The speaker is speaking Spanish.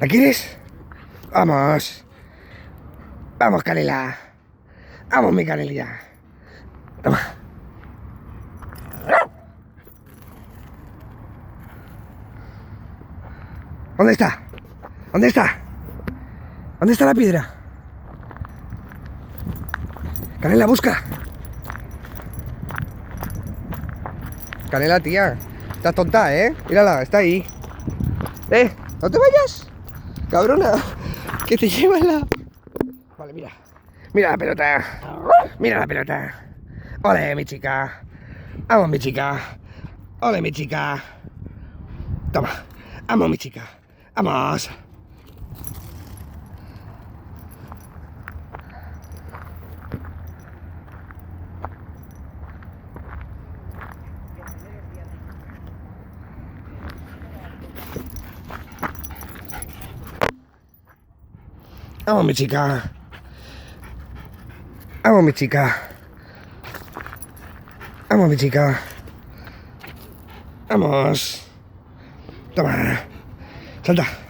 ¿La quieres? Vamos. Vamos, Canela. Vamos, mi Canelilla. Toma. ¿Dónde está? ¿Dónde está? ¿Dónde está la piedra? Canela, busca. Canela, tía. Estás tonta, ¿eh? Mírala, está ahí. No te vayas. Cabrona. Que te lleva la... Vale, mira. Mira la pelota. Mira la pelota. Ole, mi chica. Vamos, mi chica. Ole, mi chica. Toma. Vamos, mi chica. Vamos. Vamos, mi chica. Vamos, mi chica. Vamos, mi chica. Vamos. Toma. Salta.